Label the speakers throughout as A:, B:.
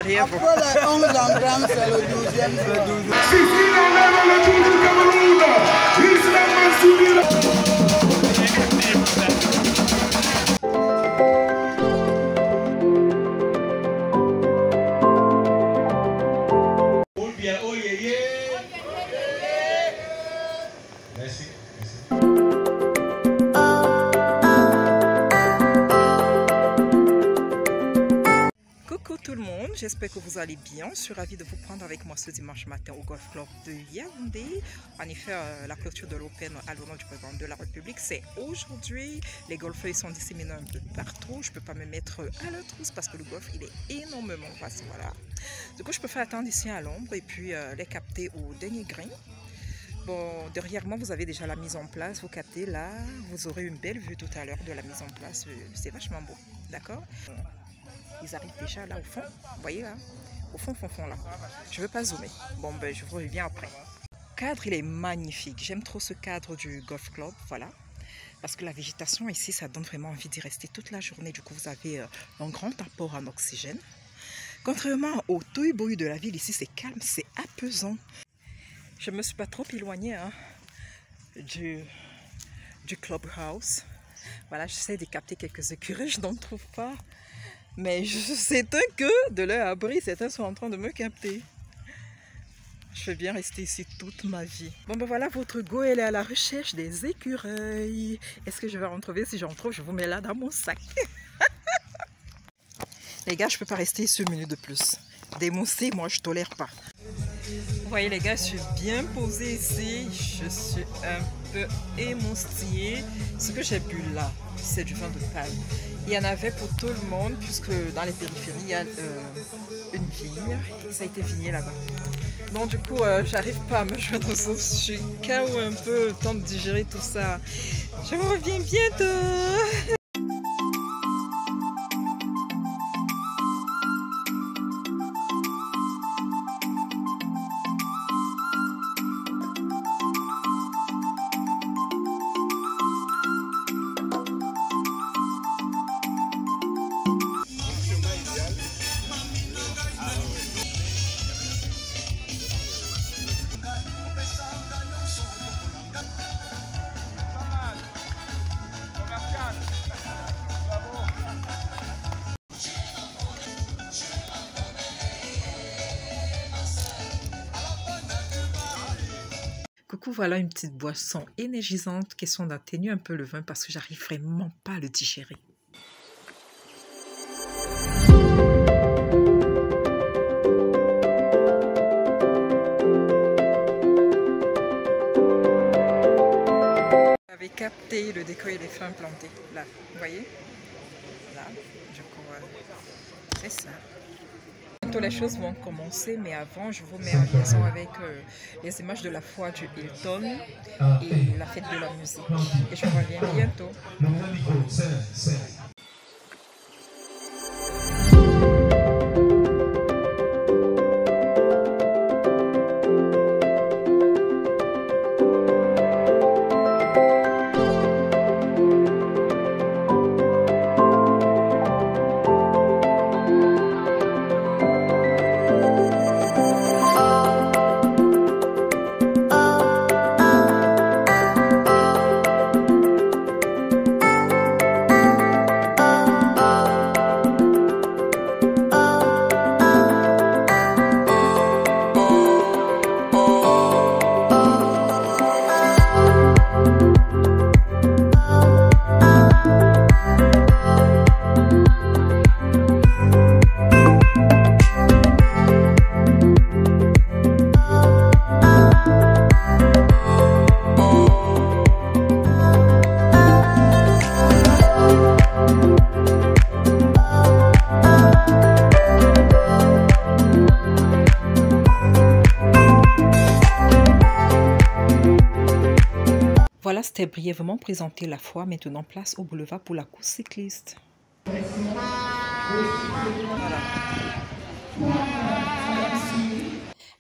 A: Rien pour...
B: Après les 11 engrammes, c'est le 12e.
C: Merci.
A: Coucou tout le monde, j'espère que vous allez bien. Je suis ravie de vous prendre avec moi ce dimanche matin au Golf Club de Yaoundé. En effet, la clôture de l'Open à l'honneur du président de la République, c'est aujourd'hui. Les golfeurs sont disséminés un peu partout. Je ne peux pas me mettre à leur trousse parce que le golf, il est énormément vaste. Voilà. Du coup, je peux faire attendre ici à l'ombre et puis les capter au dernier green. Bon, derrière moi, vous avez déjà la mise en place. Vous captez là, vous aurez une belle vue tout à l'heure de la mise en place. C'est vachement beau, d'accord? Ils arrivent déjà là au fond, vous voyez là, au fond là. Je ne veux pas zoomer. Bon, ben je vous reviens après. Le cadre, il est magnifique. J'aime trop ce cadre du Golf Club, voilà. Parce que la végétation ici, ça donne vraiment envie d'y rester toute la journée. Du coup, vous avez un grand apport en oxygène. Contrairement au tohu-bohu de la ville, ici, c'est calme, c'est apaisant. Je ne me suis pas trop éloignée hein, du clubhouse. Voilà, j'essaie de capter quelques écureuils, je n'en trouve pas. Mais c'est un que de leur abri, certains sont en train de me capter. Je vais bien rester ici toute ma vie. Bon ben voilà, votre go, elle est à la recherche des écureuils. Est-ce que je vais en trouver? Si j'en trouve, je vous mets là dans mon sac. Les gars, je ne peux pas rester ici une minute de plus. Des moustiques, moi, je ne tolère pas. Vous voyez les gars, je suis bien posée ici. Je suis un peu émoustillée. Ce que j'ai bu là, c'est du vin de palme. Il y en avait pour tout le monde, puisque dans les périphéries, il y a une vigne. Ça a été vigné là-bas. Donc du coup, j'arrive pas à me joindre aux autres. Je suis KO un peu, temps de digérer tout ça. Je vous reviens bientôt. Coucou, voilà une petite boisson énergisante, question d'atténuer un peu le vin parce que j'arrive vraiment pas à le digérer. Vous avez capté le décor et les fins plantés, là, vous voyez? Là, du coup, c'est ça. Bientôt les choses vont commencer, mais avant je vous mets en liaison avec les images de la foire du Hilton et la fête de la musique. Et je reviens bientôt. Voilà, c'était brièvement présenté la foire. Maintenant, place au boulevard pour la course cycliste. Voilà.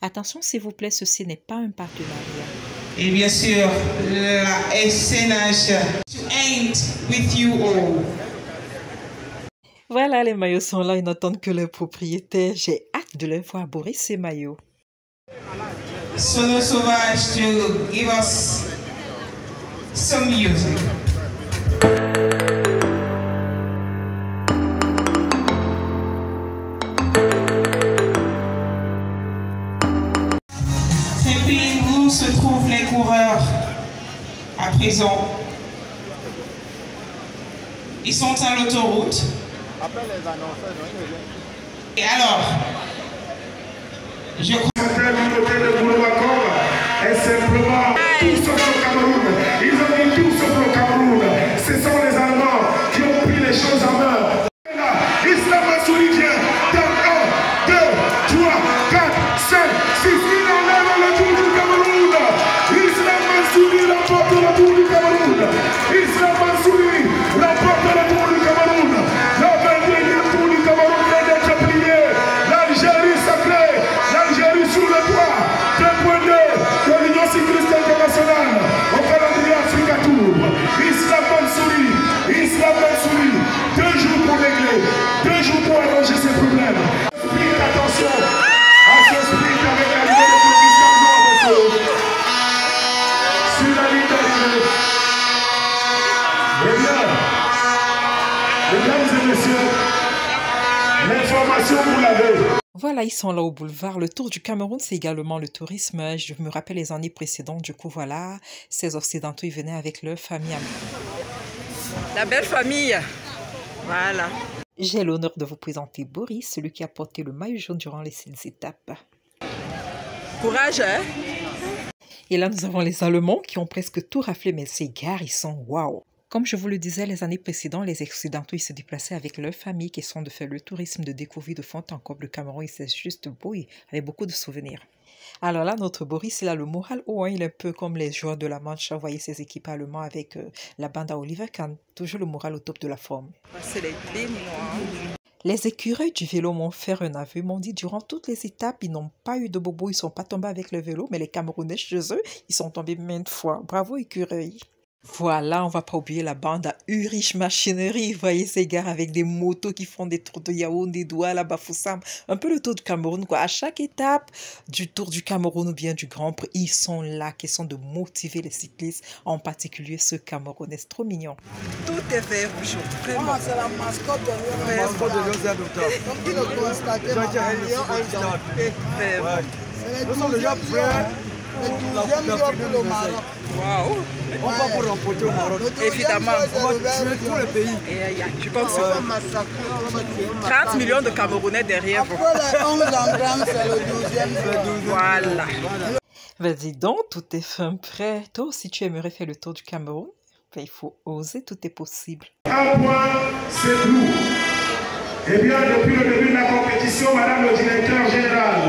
A: Attention, s'il vous plaît, ceci n'est pas un partenariat.
D: Et bien sûr, la SNH to end with you all.
A: Voilà, les maillots sont là, ils n'attendent que les propriétaires. J'ai hâte de leur voir Boris ces maillots.
D: Solo Sauvage to give us some music. C'est puis où se trouvent les coureurs à présent. Ils sont à l'autoroute. Et alors, je crois
C: est simplement tout sauf le Cameroun. Ils ont dit tout sauf le Cameroun. Ce sont les Allemands qui ont pris les choses en main. Islam Mansouri vient dans 1, 2, 3, 4, 5, 6. Il enlève le tour du Cameroun. Islam Mansouri remporte le tour du Cameroun. Islam Mansouri remporte le tour du Cameroun. Le 21e tour du Cameroun vient d'être plié. L'Algérie sacrée. L'Algérie sous le toit. 2.2 de l'Union cycliste internationale. Au calendrier Africa Tour. Islam Mansouri. Islam Mansouri. 2 jours pour régler. 2 jours pour arranger ses problèmes. Sprint, attention à ce sprint avec l'arrivée de Boris Kamzo sur la ligne d'arrivée. Eh bien, mesdames et messieurs, l'information vous l'avez.
A: Voilà, ils sont là au boulevard. Le tour du Cameroun, c'est également le tourisme. Je me rappelle les années précédentes. Du coup, voilà, ces Occidentaux, ils venaient avec leur famille. La belle famille. Voilà. J'ai l'honneur de vous présenter Boris, celui qui a porté le maillot jaune durant les 6 étapes. Courage, hein? Et là, nous avons les Allemands qui ont presque tout raflé, mais ces gars, ils sont waouh! Comme je vous le disais, les années précédentes, les Occidentaux ils se déplaçaient avec leur famille qui sont de faire le tourisme, de découvrir de fond en comble le Cameroun. C'est juste beau, avec beaucoup de souvenirs. Alors là, notre Boris, il a le moral haut, hein, il est un peu comme les joueurs de la Manche. Vous voyez ces équipes allemands avec la bande à Oliver Kahn, toujours le moral au top de la forme. C'est les Les écureuils du vélo m'ont fait un aveu, m'ont dit durant toutes les étapes, ils n'ont pas eu de bobo, ils ne sont pas tombés avec le vélo, mais les Camerounais chez eux, ils sont tombés maintes fois. Bravo écureuils! Voilà, on va pas oublier la bande à Urich Machinerie. Vous voyez ces gars avec des motos qui font des tours de Yaoundé, Douala, Bafoussam. Un peu le tour du Cameroun, quoi. À chaque étape du tour du Cameroun ou bien du Grand Prix, ils sont là, question de motiver les cyclistes, en particulier ceux camerounais. C'est trop mignon. Tout est vert rouge, vraiment.
B: C'est la mascotte de Lyon. Comme tu le constatais, nous sommes déjà prêts. Le 12e jour pour le Maroc.
A: Waouh!
E: On va pour remporter au Maroc.
A: Évidemment.
E: On va tuer tous les pays.
A: Je pense que 30 millions de Camerounais derrière vous.
B: Après les 11 engrammes, c'est le 12e.
A: Voilà. Vas-y donc, tout est fin prêt. Toi aussi, tu aimerais faire le tour du Cameroun? Ben, il faut oser, tout est possible.
C: Un point, c'est tout. Eh bien, depuis le début de la compétition, Madame le directeur général,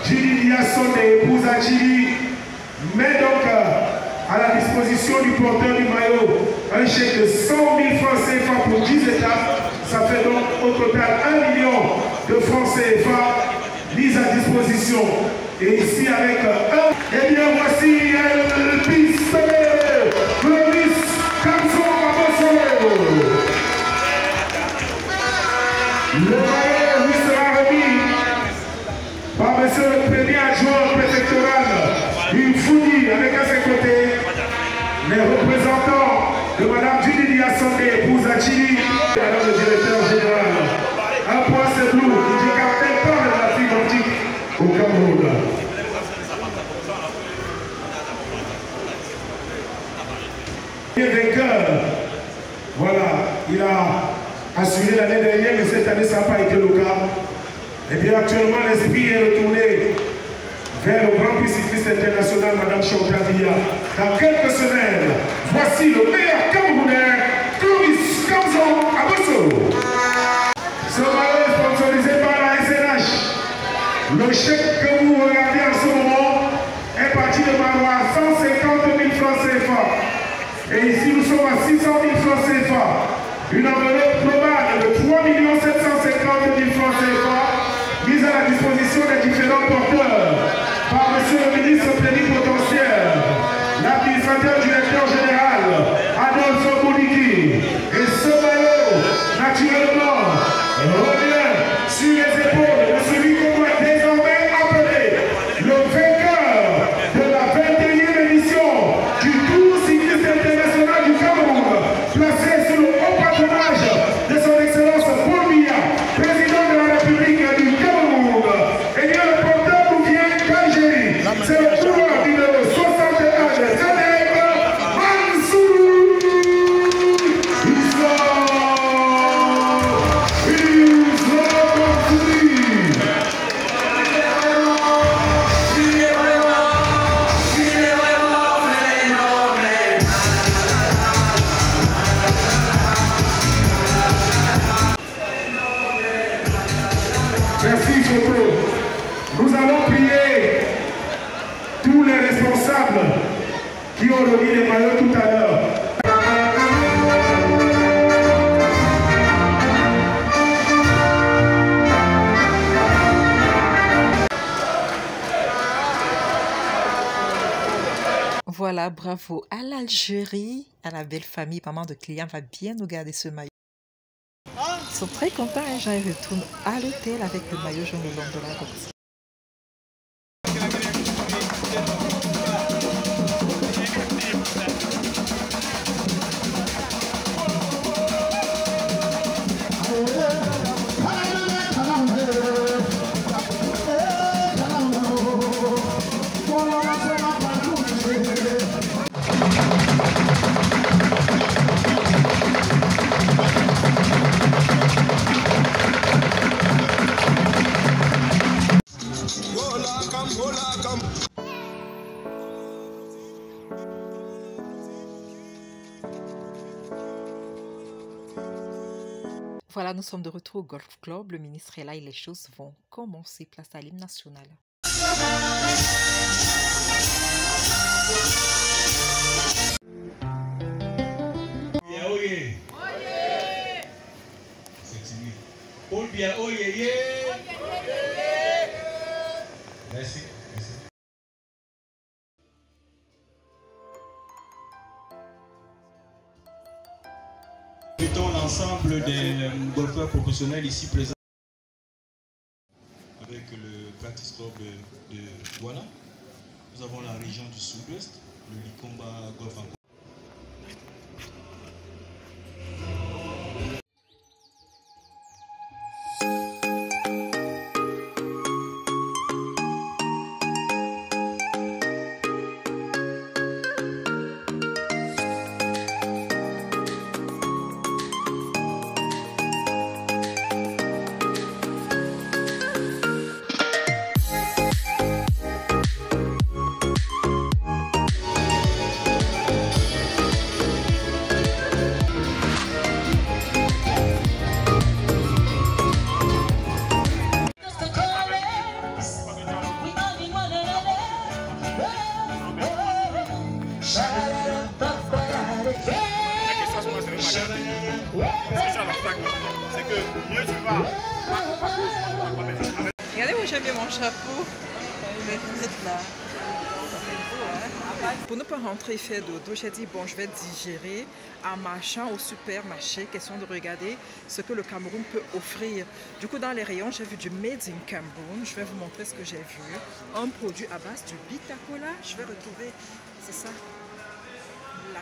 C: Julie Diasson et épouse Adjili, met donc à la disposition du porteur du maillot un chèque de 100 000 francs CFA pour 10 étapes. Ça fait donc au total 1 million de francs CFA mis à disposition. Et ici avec un, eh bien voici le pistolet Boris Kamzo. Le maillot lui sera remis par monsieur le premier adjoint préfectoral, une fournie avec à ses côtés les représentants de Mme Julie Diasson et épouse Adjili, Madame le directeur général. Un point c'est lourd, qui dit qu'elle parle de la fibre optique au Cameroun. Vainqueur, voilà, il a assuré l'année dernière, mais cette année ça n'a pas été le cas. Et bien actuellement l'esprit est retourné vers le Grand Prix cycliste international, Madame Chantal Biya. Dans quelques semaines, voici le meilleur Camerounais, Boris Kamzo Abosso. Ce maillot est sponsorisé par la SNH. Le chèque que vous regardez en ce moment est parti de Marois, 150 000 francs CFA. Et ici nous sommes à 600 000 francs CFA. Une enveloppe globale de 3 750 000 francs CFA mise à la disposition des différents porteurs par monsieur le ministre plénipotentiaire, l'administrateur directeur général, Adolphe Boudiki. Et ce maillot, naturellement, revient sur les épaules de celui qu'on doit Nous allons prier tous les responsables qui ont remis les maillots tout à l'heure.
A: Voilà, bravo à l'Algérie, à la belle famille. Maman de client va bien nous garder ce maillot. Ils sont très contents et j'en retourne à l'hôtel avec le maillot jaune le long de la route. Voilà, nous sommes de retour au Golf Club. Le ministre est là et les choses vont commencer. Place à l'hymne national.
F: Paul bien, oh yeah, yeah. Merci. Invitons l'ensemble des golfeurs professionnels ici présents avec le Practice Club de Douala. Nous avons la région du Sud-Ouest, le Likomba Golf and
A: Regardez-moi, j'aime bien mon chapeau. Là. Pour ne pas rentrer faire dodo, j'ai dit bon, je vais digérer en marchant au supermarché, question de regarder ce que le Cameroun peut offrir. Du coup, dans les rayons, j'ai vu du Made in Cameroun. Je vais vous montrer ce que j'ai vu. Un produit à base du Bitacola. Je vais retrouver, c'est ça, là.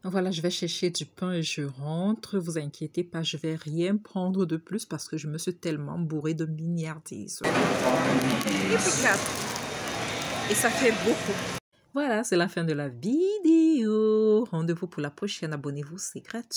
A: Voilà, je vais chercher du pain et je rentre. Vous inquiétez pas, je vais rien prendre de plus parce que je me suis tellement bourrée de milliardises. Et puis 4. Et ça fait beaucoup. Voilà, c'est la fin de la vidéo. Rendez-vous pour la prochaine. Abonnez-vous, c'est gratuit.